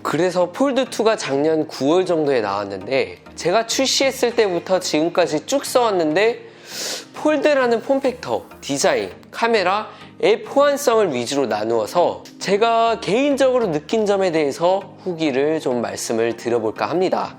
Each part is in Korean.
그래서 폴드2가 작년 9월 정도에 나왔는데 제가 출시했을 때부터 지금까지 쭉 써왔는데 폴드라는 폼팩터, 디자인, 카메라, 앱 호환성을 위주로 나누어서 제가 개인적으로 느낀 점에 대해서 후기를 좀 말씀을 드려볼까 합니다.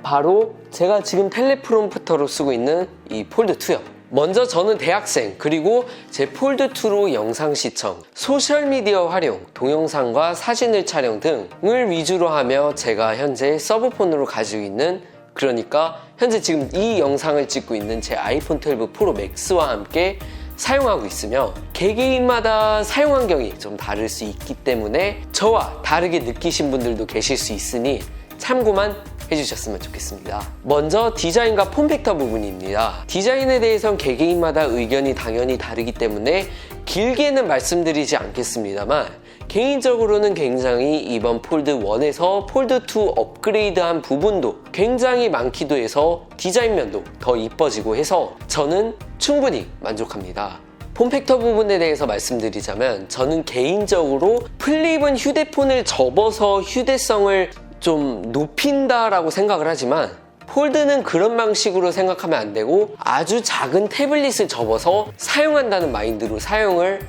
바로 제가 지금 텔레프롬프터로 쓰고 있는 이 폴드2요. 먼저 저는 대학생, 그리고 제 폴드2로 영상 시청, 소셜미디어 활용, 동영상과 사진을 촬영 등을 위주로 하며 제가 현재 서브폰으로 가지고 있는, 그러니까 현재 지금 이 영상을 찍고 있는 제 아이폰 12 프로 맥스와 함께 사용하고 있으며 개개인마다 사용 환경이 좀 다를 수 있기 때문에 저와 다르게 느끼신 분들도 계실 수 있으니 참고만 해주셨으면 좋겠습니다. 먼저 디자인과 폼팩터 부분입니다. 디자인에 대해선 개개인마다 의견이 당연히 다르기 때문에 길게는 말씀드리지 않겠습니다만 개인적으로는 굉장히 이번 폴드1에서 폴드2 업그레이드한 부분도 굉장히 많기도 해서 디자인 면도 더 이뻐지고 해서 저는 충분히 만족합니다. 폼팩터 부분에 대해서 말씀드리자면 저는 개인적으로 플립은 휴대폰을 접어서 휴대성을 좀 높인다라고 생각을 하지만 폴드는 그런 방식으로 생각하면 안 되고 아주 작은 태블릿을 접어서 사용한다는 마인드로 사용을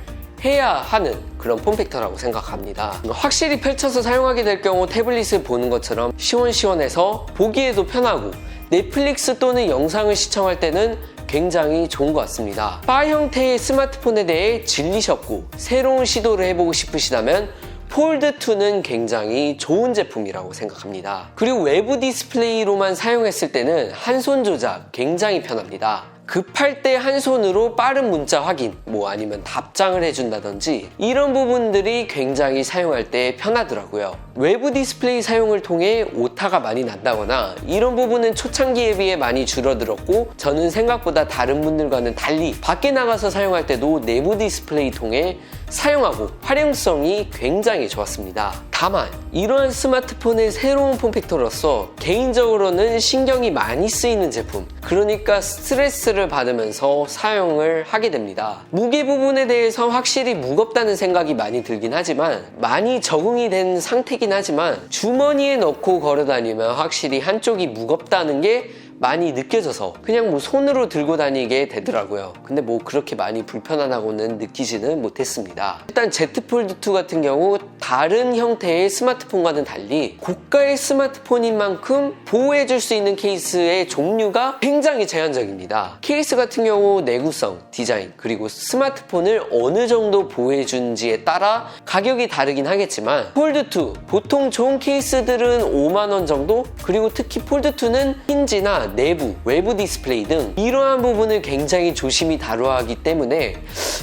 해야 하는 그런 폼팩터라고 생각합니다. 확실히 펼쳐서 사용하게 될 경우 태블릿을 보는 것처럼 시원시원해서 보기에도 편하고 넷플릭스 또는 영상을 시청할 때는 굉장히 좋은 것 같습니다. 바 형태의 스마트폰에 대해 질리셨고 새로운 시도를 해보고 싶으시다면 폴드2는 굉장히 좋은 제품이라고 생각합니다. 그리고 외부 디스플레이로만 사용했을 때는 한 손 조작 굉장히 편합니다. 급할 때 한 손으로 빠른 문자 확인, 아니면 답장을 해준다든지 이런 부분들이 굉장히 사용할 때 편하더라고요. 외부 디스플레이 사용을 통해 오타가 많이 난다거나 이런 부분은 초창기에 비해 많이 줄어들었고 저는 생각보다 다른 분들과는 달리 밖에 나가서 사용할 때도 내부 디스플레이 통해 사용하고 활용성이 굉장히 좋았습니다. 다만 이러한 스마트폰의 새로운 폼팩터로서 개인적으로는 신경이 많이 쓰이는 제품, 그러니까 스트레스를 받으면서 사용을 하게 됩니다. 무게 부분에 대해서 확실히 무겁다는 생각이 많이 들긴 하지만 많이 적응이 된 상태긴 하지만 주머니에 넣고 걸어 다니면 확실히 한쪽이 무겁다는 게 많이 느껴져서 그냥 손으로 들고 다니게 되더라고요. 근데 그렇게 많이 불편하다고는 느끼지는 못했습니다. 일단 Z 폴드2 같은 경우 다른 형태의 스마트폰과는 달리 고가의 스마트폰인 만큼 보호해줄 수 있는 케이스의 종류가 굉장히 제한적입니다. 케이스 같은 경우 내구성, 디자인, 그리고 스마트폰을 어느 정도 보호해준지에 따라 가격이 다르긴 하겠지만 폴드2 보통 좋은 케이스들은 5만원 정도, 그리고 특히 폴드2는 힌지나 내부, 외부 디스플레이 등 이러한 부분을 굉장히 조심히 다뤄야 하기 때문에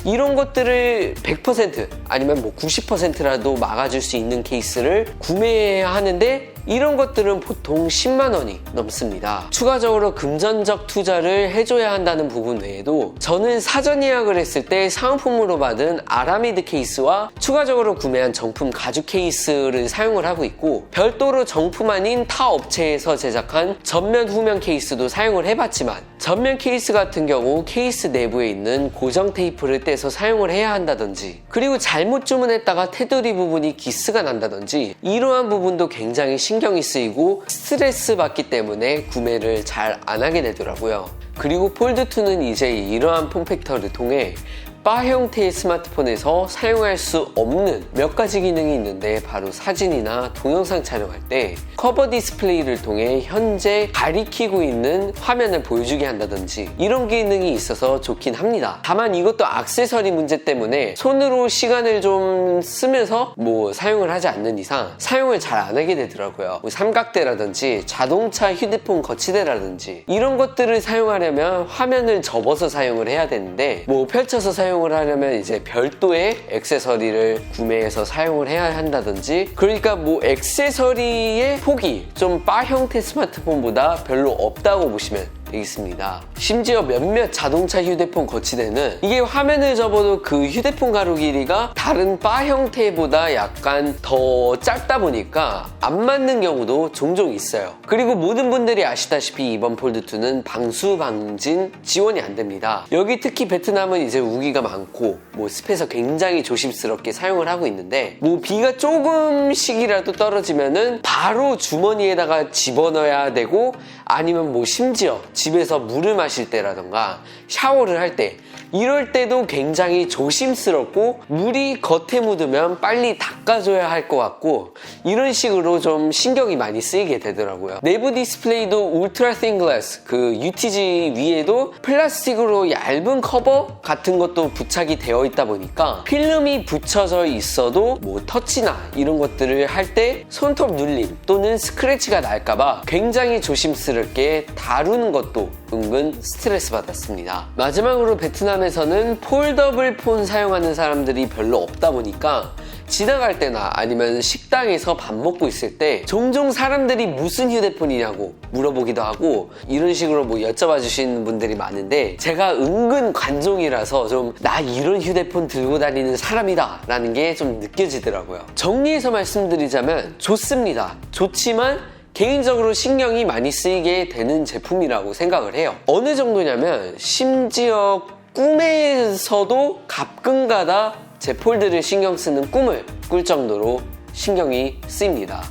이런 것들을 100% 아니면 90%라도 막아줄 수 있는 케이스를 구매해야 하는데 이런 것들은 보통 10만 원이 넘습니다. 추가적으로 금전적 투자를 해줘야 한다는 부분 외에도 저는 사전 예약을 했을 때 사은품으로 받은 아라미드 케이스와 추가적으로 구매한 정품 가죽 케이스를 사용을 하고 있고 별도로 정품 아닌 타 업체에서 제작한 전면 후면 케이스도 사용을 해봤지만 전면 케이스 같은 경우 케이스 내부에 있는 고정 테이프를 떼서 사용을 해야 한다든지 그리고 잘못 주문했다가 테두리 부분이 기스가 난다든지 이러한 부분도 굉장히 신경이 쓰이고 스트레스 받기 때문에 구매를 잘 안 하게 되더라고요. 그리고 폴드2는 이제 이러한 폼팩터를 통해 바 형태의 스마트폰에서 사용할 수 없는 몇 가지 기능이 있는데 바로 사진이나 동영상 촬영할 때 커버 디스플레이를 통해 현재 가리키고 있는 화면을 보여주게 한다든지 이런 기능이 있어서 좋긴 합니다. 다만 이것도 액세서리 문제 때문에 손으로 시간을 좀 쓰면서 사용을 하지 않는 이상 사용을 잘 안 하게 되더라고요. 삼각대라든지 자동차 휴대폰 거치대라든지 이런 것들을 사용하려면 화면을 접어서 사용을 해야 되는데 펼쳐서 사용을 하려면 이제 별도의 액세서리를 구매해서 사용을 해야 한다든지 그러니까 액세서리의 폭이 좀 바 형태 스마트폰보다 별로 없다고 보시면 있습니다. 심지어 몇몇 자동차 휴대폰 거치대는 이게 화면을 접어도 그 휴대폰 가로 길이가 다른 바 형태보다 약간 더 짧다 보니까 안 맞는 경우도 종종 있어요. 그리고 모든 분들이 아시다시피 이번 폴드2는 방수 방진 지원이 안 됩니다. 여기 특히 베트남은 이제 우기가 많고 뭐 습해서 굉장히 조심스럽게 사용을 하고 있는데 뭐 비가 조금씩이라도 떨어지면은 바로 주머니에다가 집어넣어야 되고 아니면 뭐 심지어 집에서 물을 마실 때라던가 샤워를 할 때 이럴 때도 굉장히 조심스럽고 물이 겉에 묻으면 빨리 닦아줘야 할 것 같고 이런 식으로 좀 신경이 많이 쓰이게 되더라고요. 내부 디스플레이도 울트라 틴 글래스 그 UTG 위에도 플라스틱으로 얇은 커버 같은 것도 부착이 되어 있다 보니까 필름이 붙여져 있어도 뭐 터치나 이런 것들을 할 때 손톱 눌림 또는 스크래치가 날까봐 굉장히 조심스럽게 다루는 것도 은근 스트레스 받았습니다. 마지막으로 베트남에서는 폴더블 폰 사용하는 사람들이 별로 없다 보니까 지나갈 때나 아니면 식당에서 밥 먹고 있을 때 종종 사람들이 무슨 휴대폰이냐고 물어보기도 하고 이런 식으로 뭐 여쭤봐 주시는 분들이 많은데 제가 은근 관종이라서 좀 나 이런 휴대폰 들고 다니는 사람이다 라는 게 좀 느껴지더라고요. 정리해서 말씀드리자면 좋습니다. 좋지만 개인적으로 신경이 많이 쓰이게 되는 제품이라고 생각을 해요. 어느 정도냐면 심지어 꿈에서도 가끔가다 제 폴드를 신경 쓰는 꿈을 꿀 정도로 신경이 쓰입니다.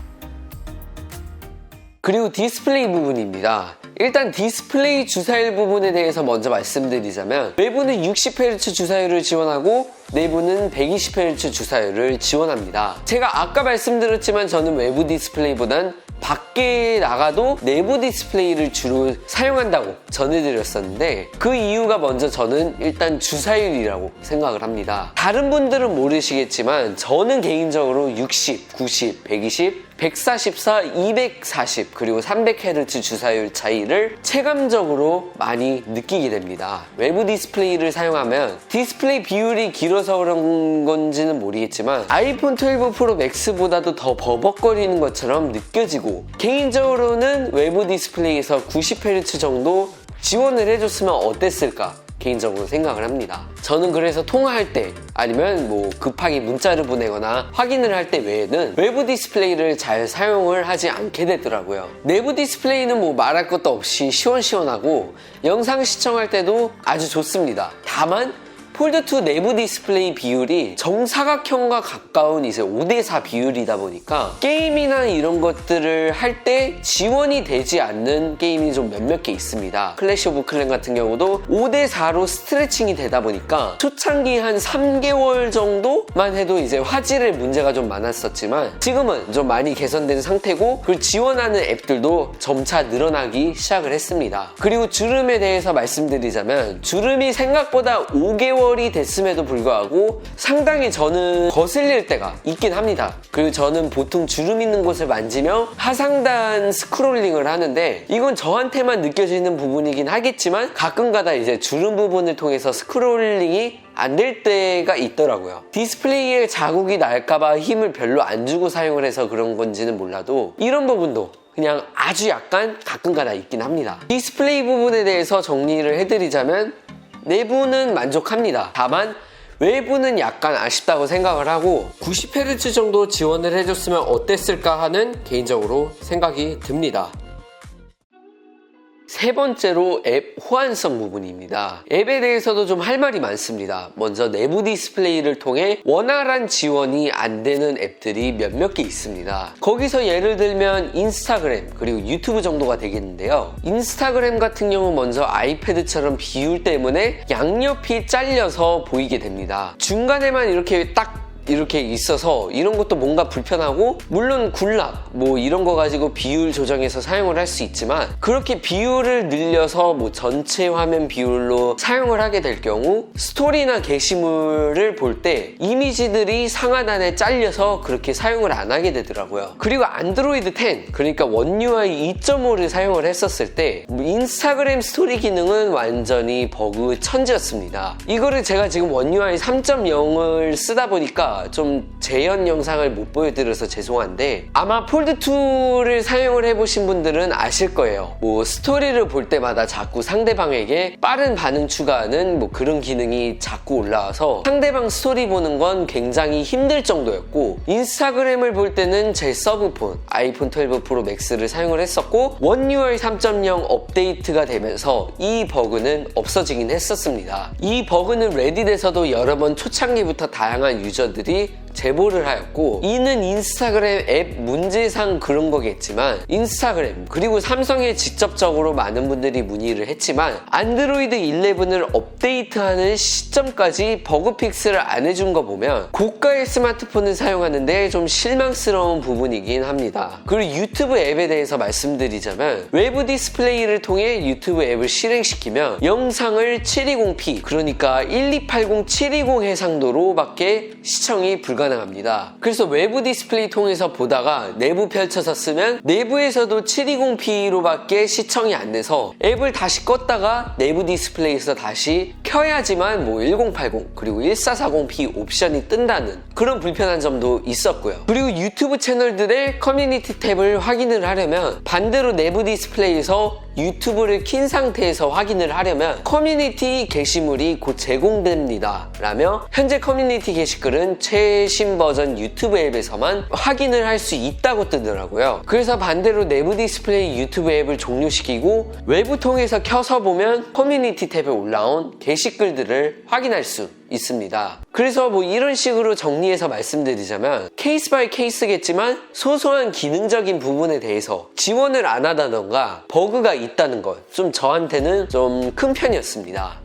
그리고 디스플레이 부분입니다. 일단 디스플레이 주사율 부분에 대해서 먼저 말씀드리자면 외부는 60Hz 주사율을 지원하고 내부는 120Hz 주사율을 지원합니다. 제가 아까 말씀드렸지만 저는 외부 디스플레이보단 밖에 나가도 내부 디스플레이를 주로 사용한다고 전해드렸었는데 그 이유가 먼저 저는 일단 주사율이라고 생각을 합니다. 다른 분들은 모르시겠지만 저는 개인적으로 60, 90, 120, 144, 240 그리고 300Hz 주사율 차이를 체감적으로 많이 느끼게 됩니다. 외부 디스플레이를 사용하면 디스플레이 비율이 길어서 그런 건지는 모르겠지만 아이폰 12 프로 맥스보다도 더 버벅거리는 것처럼 느껴지고 개인적으로는 외부 디스플레이에서 90Hz 정도 지원을 해줬으면 어땠을까 개인적으로 생각을 합니다. 저는 그래서 통화할 때 아니면 뭐 급하게 문자를 보내거나 확인을 할 때 외에는 외부 디스플레이를 잘 사용을 하지 않게 되더라고요. 내부 디스플레이는 뭐 말할 것도 없이 시원시원하고 영상 시청할 때도 아주 좋습니다. 다만 폴드2 내부 디스플레이 비율이 정사각형과 가까운 이제 5대4 비율이다 보니까 게임이나 이런 것들을 할 때 지원이 되지 않는 게임이 좀 몇몇 개 있습니다. 클래시 오브 클랜 같은 경우도 5대4로 스트레칭이 되다 보니까 초창기 한 3개월 정도만 해도 이제 화질의 문제가 좀 많았었지만 지금은 좀 많이 개선된 상태고 그걸 지원하는 앱들도 점차 늘어나기 시작을 했습니다. 그리고 주름에 대해서 말씀드리자면 주름이 생각보다 5개월이 됐음에도 불구하고 상당히 저는 거슬릴 때가 있긴 합니다. 그리고 저는 보통 주름 있는 곳을 만지며 하상단 스크롤링을 하는데 이건 저한테만 느껴지는 부분이긴 하겠지만 가끔가다 이제 주름 부분을 통해서 스크롤링이 안 될 때가 있더라고요. 디스플레이에 자국이 날까봐 힘을 별로 안 주고 사용을 해서 그런 건지는 몰라도 이런 부분도 그냥 아주 약간 가끔가다 있긴 합니다. 디스플레이 부분에 대해서 정리를 해드리자면 내부는 만족합니다. 다만 외부는 약간 아쉽다고 생각을 하고 90Hz 정도 지원을 해줬으면 어땠을까 하는 개인적으로 생각이 듭니다. 세 번째로 앱 호환성 부분입니다. 앱에 대해서도 좀 할 말이 많습니다. 먼저 내부 디스플레이를 통해 원활한 지원이 안 되는 앱들이 몇몇 개 있습니다. 거기서 예를 들면 인스타그램 그리고 유튜브 정도가 되겠는데요. 인스타그램 같은 경우 먼저 아이패드처럼 비율 때문에 양옆이 잘려서 보이게 됩니다. 중간에만 이렇게 있어서 이런 것도 뭔가 불편하고 물론 굴락 뭐 이런 거 가지고 비율 조정해서 사용을 할 수 있지만 그렇게 비율을 늘려서 뭐 전체 화면 비율로 사용을 하게 될 경우 스토리나 게시물을 볼 때 이미지들이 상하단에 잘려서 그렇게 사용을 안 하게 되더라고요. 그리고 안드로이드 10 그러니까 원 UI 2.5를 사용을 했었을 때 인스타그램 스토리 기능은 완전히 버그 천지였습니다. 이거를 제가 지금 원 UI 3.0을 쓰다 보니까 제가 좀 재현 영상을 못 보여드려서 죄송한데 아마 폴드2를 사용을 해보신 분들은 아실 거예요. 뭐 스토리를 볼 때마다 자꾸 상대방에게 빠른 반응 추가하는 뭐 그런 기능이 자꾸 올라와서 상대방 스토리 보는 건 굉장히 힘들 정도였고, 인스타그램을 볼 때는 제 서브폰 아이폰 12 프로 맥스를 사용을 했었고, 원UI 3.0 업데이트가 되면서 이 버그는 없어지긴 했었습니다. 이 버그는 레딧에서도 여러 번 초창기부터 다양한 유저들이 제보를 하였고, 이는 인스타그램 앱 문제상 그런 거겠지만 인스타그램 그리고 삼성에 직접적으로 많은 분들이 문의를 했지만 안드로이드 11을 업데이트하는 시점까지 버그 픽스를 안 해준 거 보면 고가의 스마트폰을 사용하는데 좀 실망스러운 부분이긴 합니다. 그리고 유튜브 앱에 대해서 말씀드리자면 외부 디스플레이를 통해 유튜브 앱을 실행시키면 영상을 720p 그러니까 1280 720 해상도로 밖에 시청이 불가능합니다. 그래서 외부 디스플레이 통해서 보다가 내부 펼쳐서 쓰면 내부에서도 720p로 밖에 시청이 안 돼서 앱을 다시 껐다가 내부 디스플레이에서 다시 켜야지만 뭐 1080 그리고 1440p 옵션이 뜬다는 그런 불편한 점도 있었고요. 그리고 유튜브 채널들의 커뮤니티 탭을 확인을 하려면 반대로 내부 디스플레이에서 유튜브를 킨 상태에서 확인을 하려면 커뮤니티 게시물이 곧 제공됩니다 라며 현재 커뮤니티 게시글은 최신 버전 유튜브 앱에서만 확인을 할 수 있다고 뜨더라고요. 그래서 반대로 내부 디스플레이 유튜브 앱을 종료시키고 외부 통해서 켜서 보면 커뮤니티 탭에 올라온 게시글들을 확인할 수 있습니다. 그래서 뭐 이런 식으로 정리해서 말씀드리자면 케이스 바이 케이스겠지만 소소한 기능적인 부분에 대해서 지원을 안 하다던가 버그가 있다는 것 좀 저한테는 좀 큰 편이었습니다.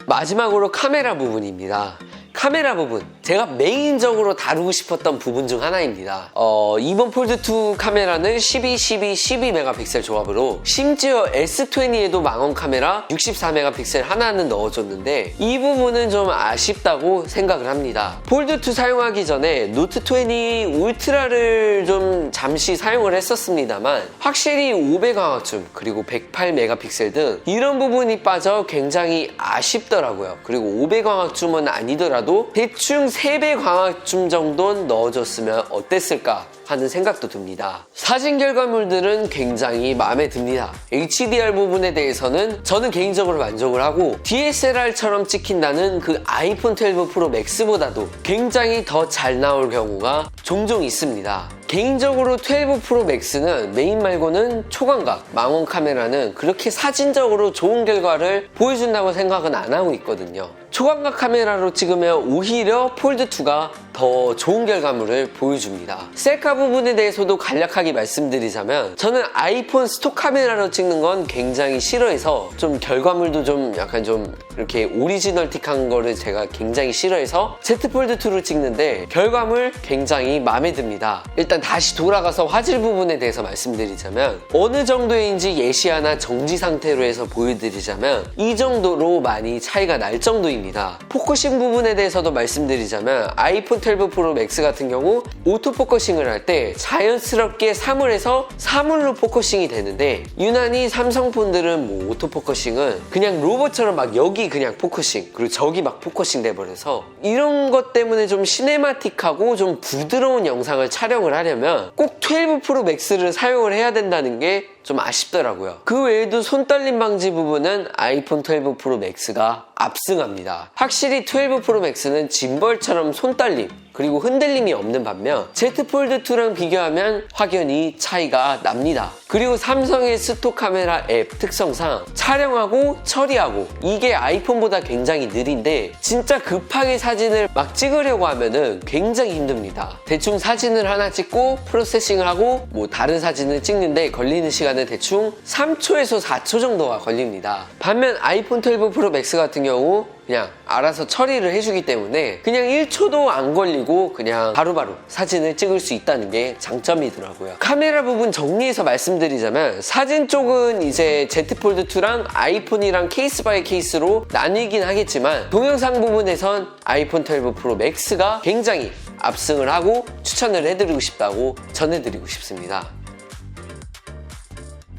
마지막으로 카메라 부분입니다. 카메라 부분, 제가 메인적으로 다루고 싶었던 부분 중 하나입니다. 이번 폴드2 카메라는 12, 12, 12메가픽셀 조합으로 심지어 S20에도 망원 카메라 64메가픽셀 하나는 넣어줬는데 이 부분은 좀 아쉽다고 생각을 합니다. 폴드2 사용하기 전에 노트20 울트라를 좀 잠시 사용을 했었습니다만 확실히 500광학줌 그리고 108메가픽셀 등 이런 부분이 빠져 굉장히 아쉽더라고요. 그리고 500광학줌은 아니더라도 대충 3배 광학줌 정도는 넣어줬으면 어땠을까 하는 생각도 듭니다. 사진 결과물들은 굉장히 마음에 듭니다. HDR 부분에 대해서는 저는 개인적으로 만족을 하고 DSLR처럼 찍힌다는 그 아이폰 12 프로 맥스보다도 굉장히 더 잘 나올 경우가 종종 있습니다. 개인적으로 12 프로 맥스는 메인 말고는 초광각, 망원 카메라는 그렇게 사진적으로 좋은 결과를 보여준다고 생각은 안 하고 있거든요. 초광각 카메라로 찍으면 오히려 폴드2가 더 좋은 결과물을 보여줍니다. 셀카 부분에 대해서도 간략하게 말씀드리자면 저는 아이폰 스톡 카메라로 찍는 건 굉장히 싫어해서 좀 결과물도 좀 약간 좀 이렇게 오리지널틱한 거를 제가 굉장히 싫어해서 Z 폴드2로 찍는데 결과물 굉장히 마음에 듭니다. 일단 다시 돌아가서 화질 부분에 대해서 말씀드리자면 어느 정도인지 예시하나 정지 상태로 해서 보여드리자면 이 정도로 많이 차이가 날 정도입니다. 포커싱 부분에 대해서도 말씀드리자면 아이폰 12 프로 맥스 같은 경우 오토 포커싱을 할 때 자연스럽게 사물에서 사물로 포커싱이 되는데 유난히 삼성폰들은 뭐 오토 포커싱은 그냥 로봇처럼 막 여기 그냥 포커싱 그리고 저기 막 포커싱 돼버려서 이런 것 때문에 좀 시네마틱하고 좀 부드러운 영상을 촬영을 하려면 꼭 12 프로 맥스를 사용을 해야 된다는 게 좀 아쉽더라고요. 그 외에도 손떨림 방지 부분은 아이폰 12 프로 맥스가 압승합니다. 확실히 12 프로 맥스는 짐벌처럼 손떨림 그리고 흔들림이 없는 반면 Z 폴드2랑 비교하면 확연히 차이가 납니다. 그리고 삼성의 스톡 카메라 앱 특성상 촬영하고 처리하고 이게 아이폰보다 굉장히 느린데 진짜 급하게 사진을 막 찍으려고 하면은 굉장히 힘듭니다. 대충 사진을 하나 찍고 프로세싱을 하고 뭐 다른 사진을 찍는데 걸리는 시간은 대충 3초에서 4초 정도가 걸립니다. 반면 아이폰 12 프로 맥스 같은 경우 그냥 알아서 처리를 해주기 때문에 그냥 1초도 안 걸리고 그냥 바로바로 사진을 찍을 수 있다는 게 장점이더라고요. 카메라 부분 정리해서 말씀드리자면 사진 쪽은 이제 Z 폴드2랑 아이폰이랑 케이스 바이 케이스로 나뉘긴 하겠지만 동영상 부분에선 아이폰 12 프로 맥스가 굉장히 압승을 하고 추천을 해드리고 싶다고 전해드리고 싶습니다.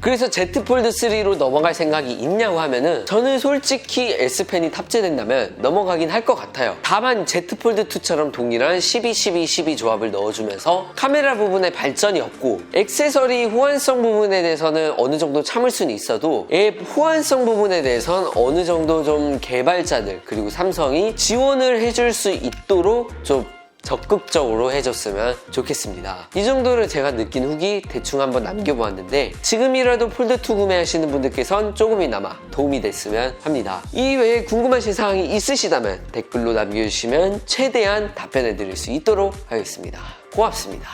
그래서 Z 폴드 3로 넘어갈 생각이 있냐고 하면은 저는 솔직히 S펜이 탑재된다면 넘어가긴 할 것 같아요. 다만 Z 폴드 2처럼 동일한 12-12-12 조합을 넣어주면서 카메라 부분에 발전이 없고 액세서리 호환성 부분에 대해서는 어느 정도 참을 수는 있어도 앱 호환성 부분에 대해서는 어느 정도 좀 개발자들 그리고 삼성이 지원을 해줄 수 있도록 좀 적극적으로 해줬으면 좋겠습니다. 이 정도를 제가 느낀 후기 대충 한번 남겨보았는데 지금이라도 폴드2 구매하시는 분들께선 조금이나마 도움이 됐으면 합니다. 이외에 궁금하신 사항이 있으시다면 댓글로 남겨주시면 최대한 답변해드릴 수 있도록 하겠습니다. 고맙습니다.